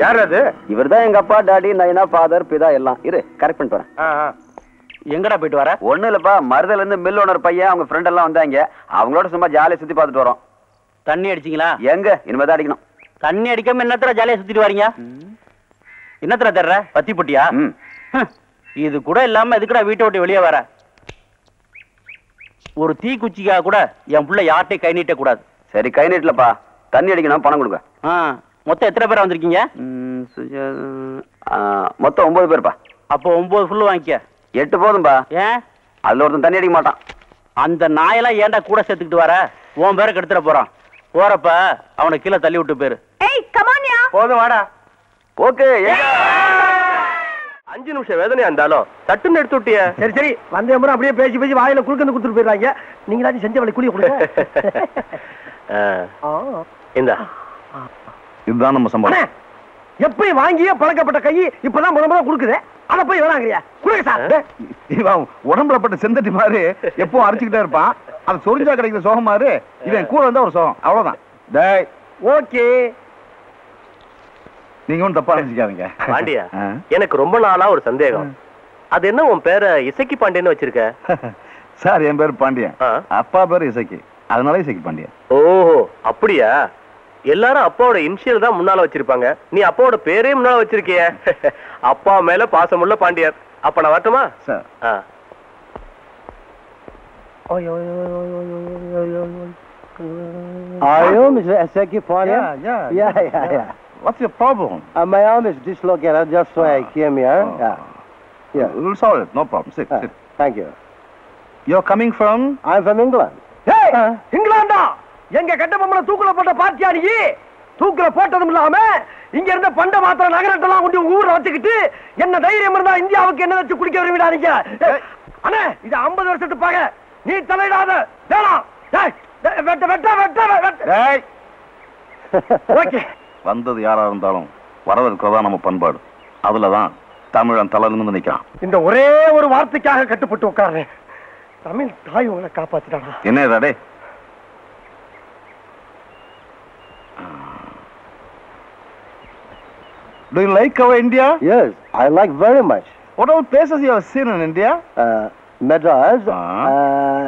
யார் அது? இவர்தான் எங்க அப்பா, டாடி, நைனா, ஃபாதர், பிதா எல்லாம். இரு கரெக்ட் பண்ணிட்டு வரேன். எங்கடா போயிட்டு வர? ஒண்ணு இல்லப்பா, மருதல இருந்து மில் ஓனர் பையன் அவங்க ஃப்ரெண்ட் எல்லாம் வந்தாங்க. அவங்களோட சும்மா ஜாலியா சுத்தி பார்த்துட்டு வரோம். தண்ணி அடிச்சிங்களா? எங்க இனிமேதான் அடிக்கணும். தண்ணி அடிக்காம என்னத்தர ஜாலியா சுத்திட்டு வரீங்க? என்னத்தர தர்ற? பத்தி பொட்டியா? இது கூட இல்லாம எதுக்குடா வீட்டை விட்டு வெளியே வர? ஒரு தீக்குச்சிக்காக கூட என் பிள்ளை யார்ட்டையும் கை நீட்ட கூடாது. சரி கை நீட்டலப்பா, தண்ணி அடிக்கணும், பணம் கொடுங்க. மொத்தம் எத்தனை பேர் வந்திருக்கீங்க? மொத்தம் 9 பேர்ப்பா. அப்போ 9 ஃபுல்லு வாங்கிக்க. 8 போதும்பா. ஏன்? அதுல ஒருத்தன் தண்ணி அடிக்க மாட்டான். அந்த நாயெல்லாம் ஏன்டா கூட சேர்த்துக்கிட்டு வர? உன் பேரை கெடுத்துட போறான். போறப்ப அவனை கீழே தள்ளி விட்டு பேரு. போதும் வாடா. ஓகே. 5 நிமிஷம் வேதனையா இருந்தாலும் சட்டுன்னு எடுத்து விட்டிய. சரி சரி, வந்த முறை அப்படியே பேசி பேசி வாயில குறுக்கந்து கொடுத்துட்டு போயிடுறாங்க. நீங்களாச்சும் செஞ்ச வழி குளிய கொடுங்க. இந்தா இதுதான் நம்ம சம்பளம். எப்படி வாங்கியே பழக்கப்பட்ட கை இப்பதான் முத கொடுக்குது. அத போய் வேணாங்கறியா? குடுங்க சார். இவன் உடம்புல பட்ட செந்தட்டி மாதிரி எப்பவும் அரைச்சுக்கிட்டே இருப்பான். அது சொரிஞ்சா கிடைக்கிற சோகம் மாதிரி இவன் கூட வந்தா ஒரு சோகம். அவ்வளவுதான். டேய் ஓகே, நீங்க ஒன்றும் தப்பா நினைச்சுக்காதீங்க. பாண்டியா, எனக்கு ரொம்ப நாளா ஒரு சந்தேகம். அது என்ன உன் பேரை இசக்கி பாண்டியன்னு வச்சிருக்க? சார் என் பேர் பாண்டியன், அப்பா பேர் இசக்கி, அதனால இசக்கி பாண்டியன். ஓஹோ அப்படியா? எல்லாரும் அப்பாவோட இனிஷியல் தான் முன்னால வச்சிருப்பாங்க. நீ அப்பாவோட பேரே முன்னால வச்சிருக்கிய. அப்பா மேல பாசமுள்ள பாண்டியர். அப்ப நான் வரட்டுமா? Sir Are you Mr. Eseki Pandian? Yeah. What's your problem? My arm is dislocated, just so I came here. Yeah. We'll solve it. No problem. Sit. Thank you. You're coming from? I'm from England. Hey! England! எங்க கட்ட பொம்பளை தூக்குல போட்ட பார்ட்டியா நீ? தூக்குல போட்டதும் இல்லாம இங்க இருந்த பண்ட மாத்திர நகரத்தெல்லாம் கொண்டு ஊர்ல வச்சுக்கிட்டு என்ன தைரியம் இருந்தா இந்தியாவுக்கு என்ன வச்சு குடிக்க விரும்பிடா நீங்க? அண்ணே இது 50 வருஷத்து பகை, நீ தலையிடாத. வேணாம். ஓகே, வந்தது யாரா இருந்தாலும் வரவேற்கிறதா நம்ம பண்பாடு. அதுலதான் தமிழன் தலை நிமிர்ந்து நிக்கிறான். இந்த ஒரே ஒரு வார்த்தைக்காக கட்டுப்பட்டு உட்கார்றேன். தமிழ் தாய் உங்களை காப்பாத்திட்டானா? என்ன டே? Do you like our India? Yes, I like very much. What all places you have seen in India? Madras,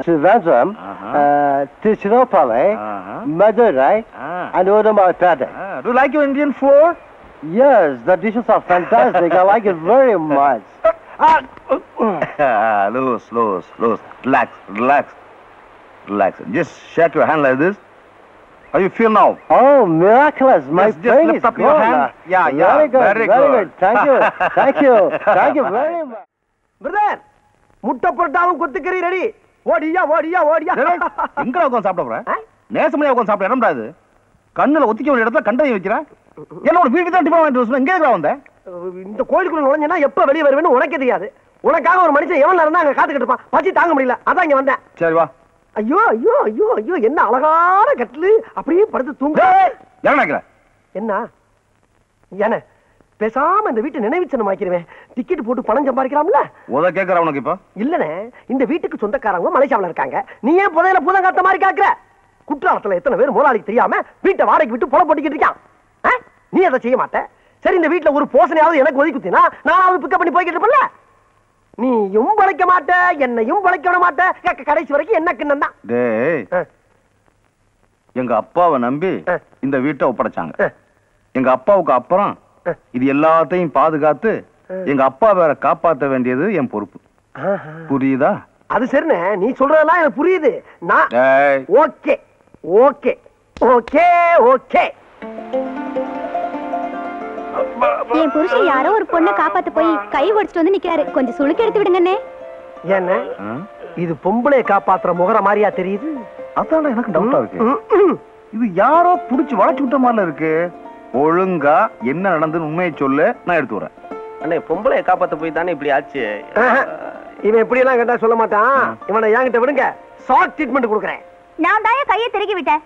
Trivandrum, Tiruchirappalli, Madurai, and Udumaipete. Do you like your Indian food? Yes, the dishes are fantastic. I like it very much. Loose. Relax. Just shake your hand like this. How you feel now? Oh, miraculous! My just lift up your hand. Yeah. Very good. Thank you very much. Brother, முட்டை பரோட்டாவும் கொத்துக்கறி ready. ஓடியா. எங்க உட்கார்ந்து சாப்பிட போற? நேசமணியா உட்கார்ந்து சாப்பிட இடம்டா இது. கண்ணுல ஒத்திக்க வேண்டிய இடத்துல கண்டையும் வைக்கிறேன். என்னோட வீட்டுக்கு தான் டிஃபன் வாங்கிட்டு வர எங்க இருக்கா வந்த? இந்த கோயிலுக்குள்ள நுழைஞ்சனா எப்ப வெளிய வருவேன்னு உனக்கே தெரியாது. உனக்காக ஒரு மனுஷன் எவ்வளவு நேரம் அங்க காத்துக்கிட்டு இருப்பான். பசி தாங்க முடியல, அதான் இங்க வந்தேன். சரி வா. ஐயோ என்ன அழகான கட்டிலு, அப்படியே படுத்து தூங்க. என்ன பேசாம இந்த வீட்டு நினைவுச்சனம் ஆக்கிடுவேன். டிக்கெட் போட்டு பணம் சம்பாதிக்கலாம்ல. உத கேக்குற உனக்கு இப்ப இல்லனே, இந்த வீட்டுக்கு சொந்தக்காரங்க மலேசியாவுல இருக்காங்க. நீ ஏன் புதையில பூதம் காத்த மாதிரி காக்குற? குற்றாலத்துல எத்தனை பேர் முதலாளிக்கு தெரியாம வீட்டை வாடகைக்கு விட்டு பொல போட்டிக்கிட்டு இருக்கான். நீ அதை செய்ய மாட்ட. சரி, இந்த வீட்டுல ஒரு போசனையாவது எனக்கு ஒதுக்கி குத்தினா நானாவது பிக்கப் பண்ணி போய்கிட்டு இருப்பேன்ல. நீயும் பழைக்க மாட்ட, என்னையும் பழைக்க விட மாட்ட. கடைசி வரைக்கும் என்ன கிண்ணம் தான். எங்க அப்பாவை நம்பி இந்த வீட்டை ஒப்படைச்சாங்க. எங்க அப்பாவுக்கு அப்புறம் இது எல்லாத்தையும் பாதுகாத்து எங்க அப்பா வேற காப்பாற்ற வேண்டியது என் பொறுப்பு. புரியுதா? அது சரிண்ணே, நீ சொல்றதெல்லாம் எனக்கு புரியுது. நான் ஓகே. என் புருஷன் யாரோ ஒரு பொண்ணை காப்பாத்த போய் கை ஒடிச்சிட்டு வந்து நிக்கிறாரு. கொஞ்சம் சுளுக்கு எடுத்து விடுங்கண்ணே. என்ன இது பொம்பளை காப்பாத்துற முகர மாதிரியா தெரியுது? அதான் எனக்கு டவுட்டா இருக்கு. இது யாரோ புடிச்சு வளைச்சு விட்ட மாதிரி இருக்கு. ஒழுங்கா என்ன நடந்ததுன்னு உண்மையை சொல்லு, நான் எடுத்து வரேன். அண்ணே, பொம்பளை காப்பாத்த போய் தானே இப்படி ஆச்சு. இவன் எப்படி எல்லாம் கேட்டா சொல்ல மாட்டான். இவனை என்கிட்ட விடுங்க, ஷார்ட் ட்ரீட்மெண்ட் கொடுக்குறேன். நான் தான் கையை திருகி விட்டேன்.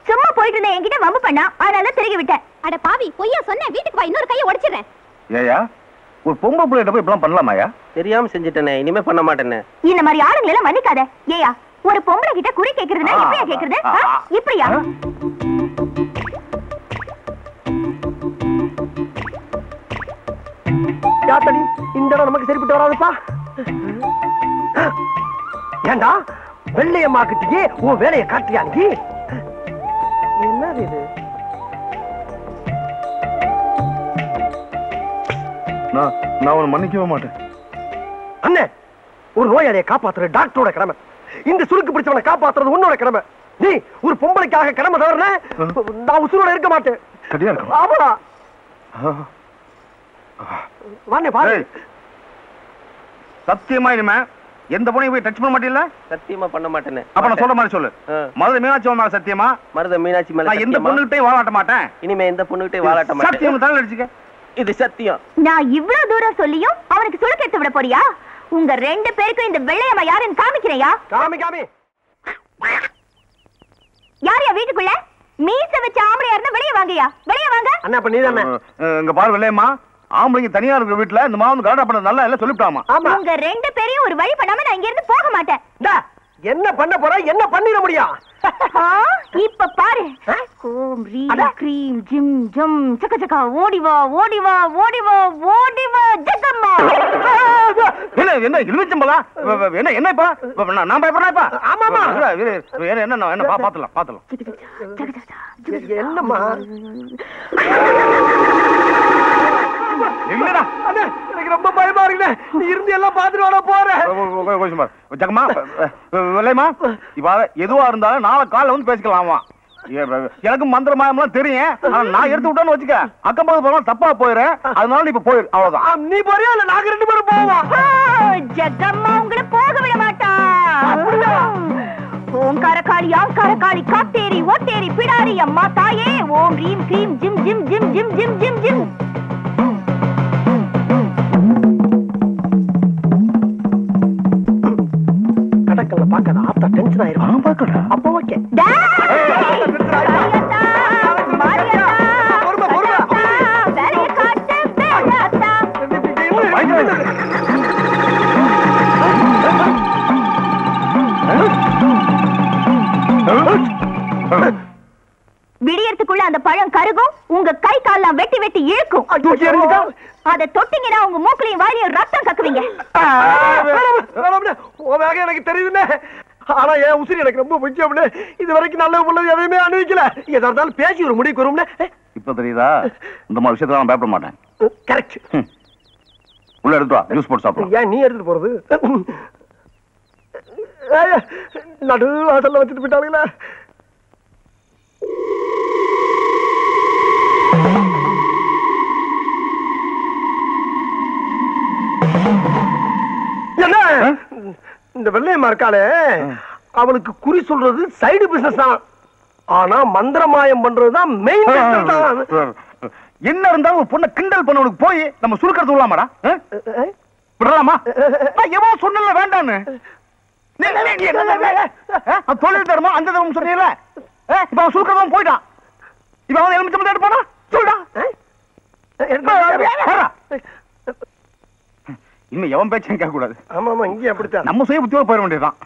சும்மா போயிட்டு இருந்தேன், என்கிட்ட வம்பு பண்ணா, அதனால திருகி விட்டேன். அட பாவி, பொய்யா சொன்ன. வீட்டுக்கு வா, இன்னொரு கையை உடைச்சிடுறேன். ஏயா, ஒரு பொம்பளை பிள்ளைகிட்ட போய் இப்பெல்லாம் பண்ணலாமாயா? தெரியாம செஞ்சுட்டேனே, இனிமே பண்ண மாட்டேன்னு. இந்த மாதிரி ஆளுங்களை எல்லாம் மன்னிக்காத. ஏயா, ஒரு பொம்பளை கிட்ட குறி கேக்குறதுனா இப்படியா கேக்குறது? இப்படியா? ஆத்தடி இந்த இடம் நமக்கு சரிப்பட்டு வராதுப்பா. ஏண்டா வெள்ளையம்மா கிட்டயே உன் வேலையை காட்டியா நீ? என்னது இது? நான் அவனை மன்னிக்கவே மாட்டேன். அண்ணே, ஒரு நோயாளியை காப்பாத்துற டாக்டரோட கடமை. இந்த சுருக்கு பிடிச்சவனை காப்பாத்துறது உன்னோட கடமை. நீ ஒரு பொம்பளைக்காக கடமை தவறுன நான் உசுரோட இருக்க மாட்டேன். சரியா இருக்கும். ஆமாடா. வாண்ணே பாரு. சத்தியமா இனிமே எந்த பொண்ணையும் போய் டச் பண்ண மாட்டீல்ல? சத்தியமா பண்ண மாட்டேன்னு. அப்ப நான் சொல்ற மாதிரி சொல்லு. மருத மீனாட்சி மேல சத்தியமா? மருத மீனாட்சி மேல நான் எந்த பொண்ணுகிட்டயும் வாழாட்ட மாட்டேன். இனிமே எந்த பொண்ணுகிட்டயும் வாழாட்ட மாட்டேன். சத்தியம் தலை அடிச்சுக்க. இது சத்தியம். நான் இவ்வளவு தூரம் சொல்லியும் அவனுக்கு சுளுக்கு எடுத்து விட போறியா? உங்க 2 பேருக்கும் இந்த வெள்ளையம்மா யாருன்னு காமிக்கிறையா? காமி காமி. யாரையா வீட்டுக்குள்ள? மீச வச்ச ஆம்பளையா இருந்தா வெளியே வாங்கயா. வெளியே வாங்க. அண்ணா அப்ப நீதானே? இங்க பாரு வெள்ளையம்மா, ஆம்பளைங்க தனியா இருக்கிற வீட்டுல இந்த மாவு கரெக்டா பண்ண நல்லா எல்லாம் சொல்லிவிட்டாமா. உங்க 2 பேரையும் ஒரு வழி பண்ணாம நான் இங்க இருந்து போக மாட்டேன். என்ன பண்ண போற? என்ன பண்ணிட முடியும்? இப்ப பாரு. ஓம் ரீம் க்ரீம் ஜிம் ஜம் சக்க சக்க ஓடி வா ஓடி வா ஓடி வா ஓடி வா ஜகம்மா. என்ன இழுச்சம்பலா? என்ன என்ன இப்ப நான் பயப்படுறேன் இப்ப? ஆமா ஆமா. என்ன பாத்துலாம். என்னம்மா? இல்லடா எனக்கு ரொம்ப பயமா இருக்குடா. நீ இருந்து எல்லாம் பாத்துட்டு வர போறேன். ஜகமா வெள்ளையம்மா, இப்ப எதுவா இருந்தாலும் நாளை காலைல வந்து பேசிக்கலாமா? எனக்கு மந்திர மாயம்லாம் தெரியும். நான் எடுத்து விட்டேன்னு வச்சுக்க, அக்கம் பக்கத்து போனா தப்பா போயிடுறேன். அதனால இப்ப போயிரு, அவ்வளவுதான். நீ போறியா இல்ல நாங்க 2 பேரும் போவோம்? ஜகம்மா உங்களை போக விட மாட்டா. ஓங்கார காளி ஆங்கார காளி காத்தேரி ஓட்டேரி பிடாரி அம்மா தாயே. ஓம் ரீம் க்ரீம் ஜிம் ஜிம் ஜிம் ஜிம் ஜிம் ஜிம் ஜிம். கடக்கல்ல பாக்காத ஆத்தா டென்ஷன் ஆயிரும். பாக்கடா அப்ப ஓகே. விடியறதுக்குள்ள அந்த பழம் கருகும். உங்க கை கால்லாம் வெட்டி வெட்டி இழுக்கும். அதை தொட்டிங்கன்னா உங்க மூக்குலையும் வாயிலையும் ரத்தம் கக்குவீங்க. எனக்கு தெரியுதுண்ணே. ஆனா என் உசிரி எனக்கு ரொம்ப முக்கியம். இது வரைக்கும் நல்ல பொண்ணு எதையுமே அனுபவிக்கல. எதா இருந்தாலும் பேசி ஒரு முடிவுக்கு வரும்னே. இப்ப தெரியுதா? இந்த மாதிரி விஷயத்துல நான் பயப்பட மாட்டேன். கரெக்ட். உள்ள எடுத்து வா, ஜூஸ் போட்டு சாப்பிடு. ஏன் நீ எடுத்துட்டு போறது? நடு வாசல்ல வச்சுட்டு போயிட்டாங்களா? என்ன இந்த வெள்ளையம்மா இருக்காளே, அவளுக்கு குறி சொல்றது சைடு பிசினஸ் தான். ஆனா மந்திரமாயம் பண்றதுதான் மெயின் பிசினஸ் தான். என்ன இருந்தாலும் ஒரு பொண்ணை கிண்டல் பண்ணவனுக்கு போய் நம்ம சுருக்கிறது விடலாமாடா? விடலாமா? எவன் சொன்னல வேண்டான்னு தொழில் தருமா அந்த தரும் சொன்னீங்கல்ல. இப்ப அவன் சுருக்கிறவன் போயிட்டான். இப்ப அவன் எலுமிச்சம் எடுப்பானா? சொல்றா. இனிமே எவன் பேச்சும் கேட்க கூடாது. ஆமா ஆமா, இங்கே அப்படித்தான். நம்ம சுய புத்தியோட போயிட வேண்டியதுதான்.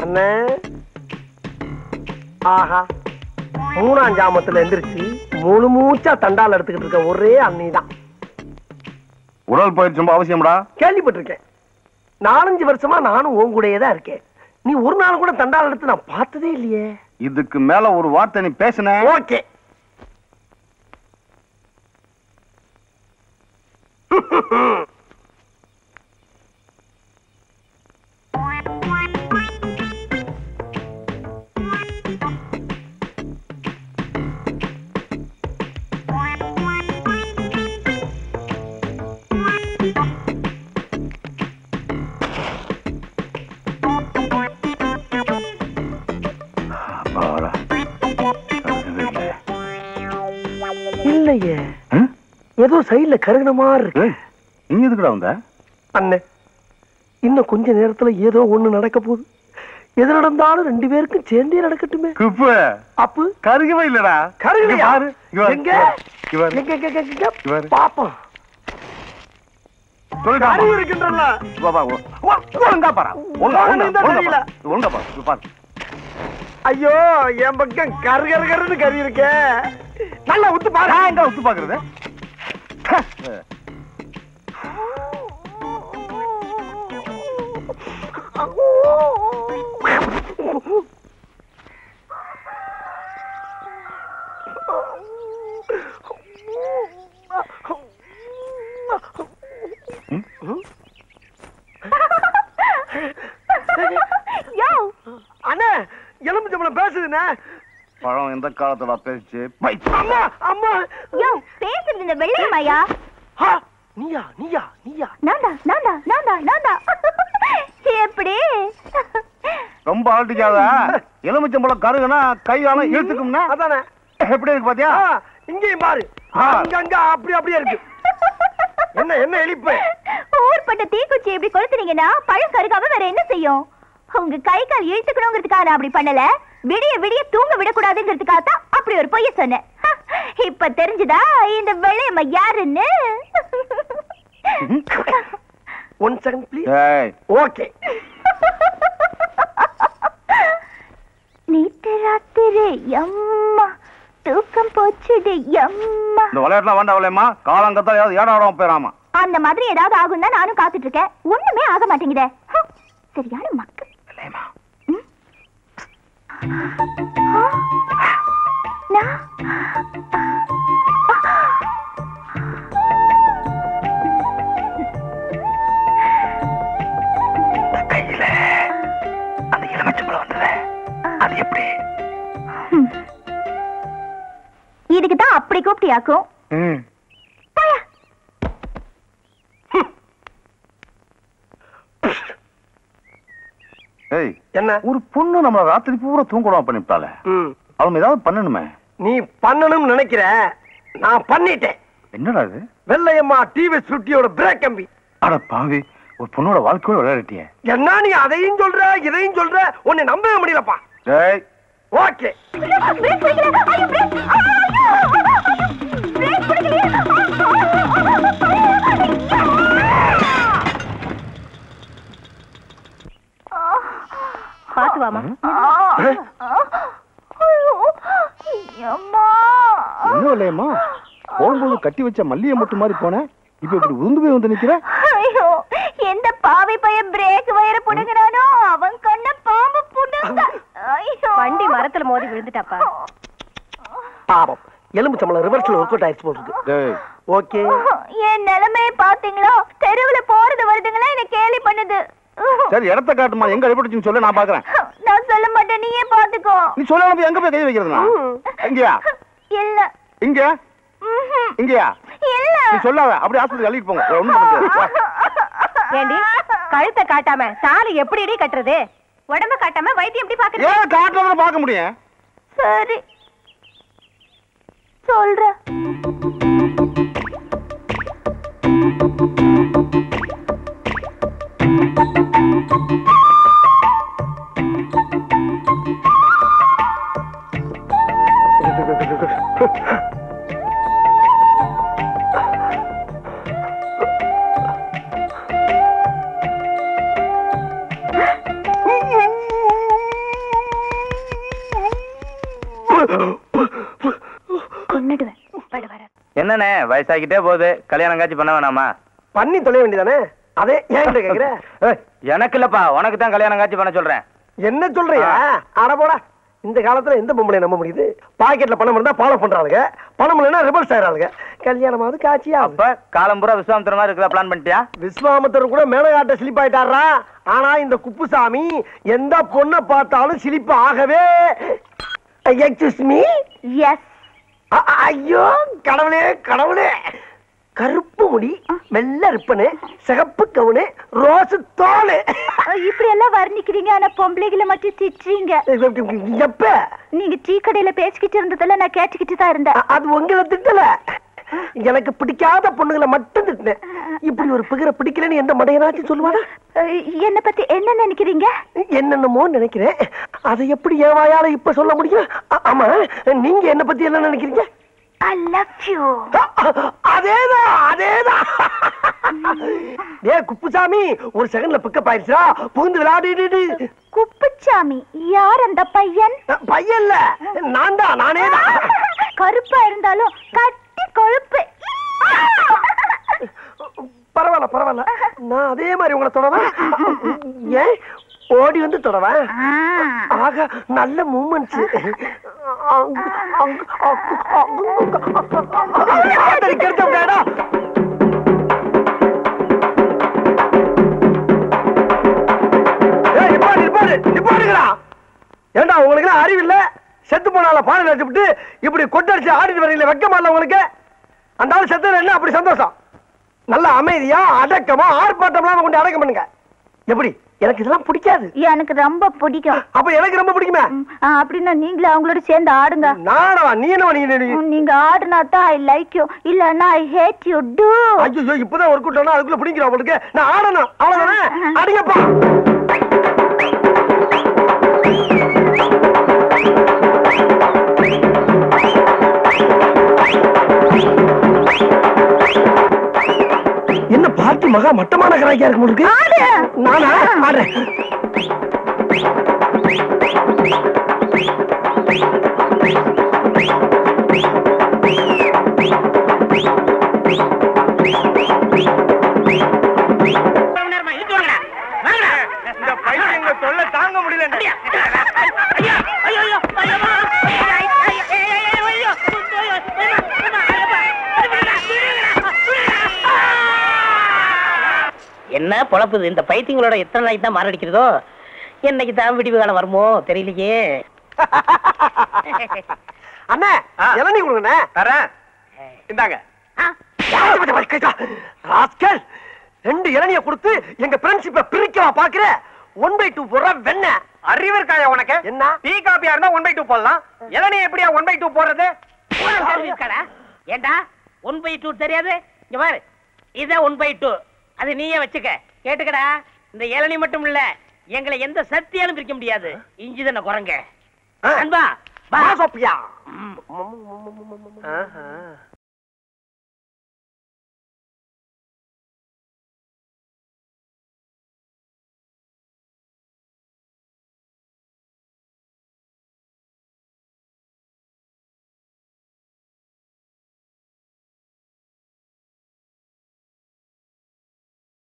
அண்ணே, ஆஹா, 3ஆம் ஜாமத்துல எந்திரிச்சு முழு மூச்சா தண்டால் எடுத்துக்கிட்டு இருக்க ஒரே அண்ணி தான். உடல் பயிற்சி ரொம்ப அவசியம்டா. கேள்விப்பட்டிருக்கேன். 4-5 வருஷமா நானும் உன் கூடயே தான் இருக்கேன். நீ ஒரு நாள் கூட தண்டால் எடுத்து நான் பார்த்ததே இல்லையே. இதுக்கு மேல ஒரு வார்த்தை நீ பேசுன. ஓகே. இல்லையே, ஏதோ சைடுல கருகின மாதிரி இருக்கு. நீ எதுக்குடா வந்த? அண்ணே, இன்னும் கொஞ்ச நேரத்துல ஏதோ ஒண்ணு நடக்க போகுது. எது நடந்தாலும் 2 பேருக்கும் சேர்ந்தே நடக்கட்டுமே. குப்பு அப்பு கருகவே இல்லடா. கருகலையா? பாரு எங்க பாப்போம். கருகு இருக்கின்றல. ஒழுங்கா பாரு. ஒழுங்கா பாரு. ஐயோ, என் பக்கம் கருகருன்னு கறி இருக்கே. நல்லா உத்து பாரு. நான் எங்க உத்து பாக்குறது? அண்ணே எலுமிச்சம்பழம் பேசுதுண்ணே. பழம் எந்த காலத்துல பேசிச்சு? அம்மா அம்மா யோ பேசுறது இந்த வெள்ளையம்மாயா? நீயா நீயா நீயா? நான்டா எப்படி? ரொம்ப அலட்டிக்காத. எலுமிச்சம்பழம் கருகுனா கையால இழுத்துக்கும்னா அதானே. எப்படி இருக்கு பாத்தியா? இங்கேயும் பாரு, அங்கங்க அப்படியே இருக்கு. என்ன என்ன எலிப்பு? ஊர்பட்ட தீக்குச்சி எப்படி கொளுத்துனீங்கன்னா பழம் கருகாம வேற என்ன செய்யும்? உங்க கை கால் இழுத்துக்கணுங்கிறதுக்காக நான் அப்படி பண்ணல. விடிய விடிய தூங்க விடக்கூடாதுங்கிறதுக்காக தான் அப்படி ஒரு பொய்ய சொன்னேன். இப்ப தெரிஞ்சுதா இந்த வெள்ளையம்மா யாருன்னு? 1 செகண்ட் ப்ளீஸ். ஓகே. நேத்து ராத்திரி அம்மா தூக்கம் போச்சுடு அம்மா. இந்த விளையாட்டுலாம் வேண்டாம் விளையம்மா. காலங்கத்தான் ஏதாவது ஏடாடாம போயிடாமா. அந்த மாதிரி ஏதாவது ஆகும் தான் நானும் காத்துட்டு இருக்கேன். ஒண்ணுமே ஆக மாட்டேங்குதே. சரியான மக்கள். கையில அந்த எலுமிச்சம்பழம் வந்தது, அது எப்படி? இதுக்கு தான் அப்படி கூப்பிட்டியாக்கும். என்ன ஒரு பொண்ணு நம்ம ராத்திரி பூரா தூங்கலாம் பண்ணிட்டால. அவன் ஏதாவது பண்ணணுமே. நீ பண்ணணும்னு நினைக்கிற, நான் பண்ணிட்டேன். என்னடா இது? வெள்ளையம்மா டிவி சுட்டியோட பிரேக் கம்பி. அட பாவி, ஒரு பொண்ணோட வாழ்க்கையோட விளையாடிட்டியே. என்ன நீ அதையும் சொல்ற இதையும் சொல்ற, உன்னை நம்பவே முடியலப்பா. ஓகே. பாத்து வாமா. என்ன இல்லையம்மா, போகும்போது கட்டி வச்ச மல்லிகை மொட்டு மாதிரி போனேன். இப்ப இப்படி உந்து போய் வந்து நிக்கிற. ஐயோ, எந்த பாவி பையன் பிரேக் வயர புடுங்கறானோ அவன் கண்ண பாம்பு புடுங்க. ஐயோ, வண்டி மரத்துல மோதி விழுந்துட்டாப்பா. பாவம், எலுமிச்சம்பழம் ரிவர்ஸ்ல ஒர்க் அவுட் ஆயிடுச்சு போட்டுருக்கு. ஓகே. என் நிலைமையை பாத்தீங்களா? தெருவுல போறது வருதுங்களா என்ன கேலி பண்ணுது. சரி, இடத்த காட்டுமா, எங்க அடிபட்டுச்சுன்னு சொல்லு, நான் பாக்குறேன். நான் சொல்ல மாட்டேன், நீயே பாத்துக்கோ. நீ சொல்லாம எங்க போய் கை வைக்கிறதுனா? எங்கயா? இல்ல. இங்க? இங்கயா? இல்ல. நீ சொல்லாத, அப்படியே ஆஸ்பத்திரி அள்ளிட்டு போங்க. ஒண்ணும் பண்ண முடியாது. ஏண்டி, கழுத்தை காட்டாம தாலி எப்படிடி கட்டுறது? உடம்ப காட்டாம வைத்தியம் எப்படி பாக்குறது? ஏன் காட்டாம பாக்க முடியும்? சரி சொல்றேன். என்னண்ணே வயசாகிட்டே போகுது, கல்யாணம் காட்சி பண்ண வேணாமா? பண்ணி தொலைய வேண்டியதானே, அதே ஏன் கேக்குற? எனக்கு இல்லப்பா, உனக்கு தான் கல்யாணம் காட்சி பண்ண சொல்றேன். என்ன சொல்றியா? அட போடா, இந்த காலத்துல எந்த பொம்பளை நம்ப முடியுது? பாக்கெட்ல பணம் இருந்தா ஃபாலோ பண்றாளுங்க, பணம் இல்லைன்னா ரிவர்ஸ் ஆயிராளுங்க. கல்யாணமாவது காட்சியா? அப்ப காலம் பூரா விஸ்வாமித்திர மாதிரி இருக்கிற பிளான் பண்ணிட்டியா? விஸ்வாமித்திரர் கூட மேலகாட்ட ஸ்லிப் ஆயிட்டாரா? ஆனா இந்த குப்புசாமி எந்த பொண்ணை பார்த்தாலும் ஸ்லிப் ஆகவே. Excuse me. எஸ். ஐயோ கடவுளே கடவுளே, கருப்பு முடி, வெள்ள ரிப்பனு, சிகப்பு கவுனு, ரோஸ் தோலு, இப்படி எல்லாம் வர்ணிக்கிறீங்க, ஆனா பொம்பளைகளை மட்டும் திட்டுறீங்க. எப்ப நீங்க டீ கடையில பேசிக்கிட்டு இருந்ததெல்லாம் நான் கேட்டுக்கிட்டு தான் இருந்தேன். அது உங்களை திட்டல, எனக்கு பிடிக்காத பொண்ணுங்களை மட்டும் திட்டினேன். இப்படி ஒரு பிகரை பிடிக்கலன்னு எந்த மடையனாச்சும் சொல்லுவானா? என்ன பத்தி என்ன நினைக்கிறீங்க? என்னென்னமோ நினைக்கிறேன், அதை எப்படி என் வாயால இப்ப சொல்ல முடியும்? ஆமா, நீங்க என்ன பத்தி என்ன நினைக்கிறீங்க? I love you. அதேதான் அதேதான். ஏ குப்புசாமி, ஒரு செகண்ட்ல பிக்கப் ஆயிடுச்சா, புகுந்து விளையாடிடு. குப்புசாமி யார் அந்த பையன்? பையன்ல, நான் தான், நானே தான். கருப்பா இருந்தாலும் கட்டி கொழுப்பு. பரவாயில்ல பரவாயில்ல, நான் அதே மாதிரி உங்களை தொடவேன். ஏன் ஓடி வந்து தொடவேன்? ஆக நல்ல மூமெண்ட்ஸ். ஏண்டா உங்களுக்கு அறிவு இல்ல? செத்து போனால பானை வச்சுட்டு இப்படி கொட்டடிச்சு ஆடிட்டு வரீங்களே, வெக்கமா இல்ல உங்களுக்கு? அந்த ஆள் செத்து என்ன அப்படி சந்தோஷம்? நல்ல அமைதியா அடக்கமா ஆர்ப்பாட்டம் கொண்டு அடக்கம் பண்ணுங்க. எப்படி? எனக்கு இதெல்லாம் பிடிக்காது. எனக்கு ரொம்ப பிடிக்கும். அப்ப எனக்கு ரொம்ப பிடிக்குமே. அப்படின்னா நீங்களே அவங்களோட சேர்ந்து ஆடுங்க. நானா? நீ என்ன? நீங்க ஆடுனா தான் ஐ லைக் யூ, இல்லன்னா ஐ ஹேட் யூ டு. ஐயோ, இப்பதான் ஒரு கூட்டம்னா அதுக்குள்ள பிடிக்கிறோம் உங்களுக்கு. நான் ஆடணும், அவ்வளவுதானே? அடிங்கப்பா. என்ன பார்ட்டி மகா மட்டமான கராக்கியா இருக்கு உங்களுக்கு? நானா ஆடுறேன். இந்த பையன் சொல்ல தாங்க முடியல. என்ன பொழப்புது இந்த பைத்தியங்களோட? எத்தனை நாளைக்கு தான் மாரடிக்கிறதோ? என்னைக்கு தான் விடிவு காலம் வருமோ தெரியலையே. அண்ணே, இளநீ கொடுங்கண்ணே. தரேன், இந்தாங்க. ராஸ்கல், 2 இளநிய கொடுத்து எங்க ஃப்ரெண்ட்ஷிப்பை பிரிக்கவா பாக்குற? 1/2 போடுற வெண்ண. அறிவு இருக்காயா உனக்கு? என்ன டீ காப்பியா இருந்தா 1/2 போடலாம். இளநீ எப்படியா 1/2 போடுறது? ஏண்டா 1/2 தெரியாது? இங்க பாரு, இத 1/2 அது நீயே வச்சுக்க. கேட்டுக்கடா, இந்த இளநீ மட்டும் இல்ல, எங்களை எந்த சக்தியாலும் பிரிக்க முடியாது. இஞ்சி தானே குரங்க. அன்பா வா சோப்பியா.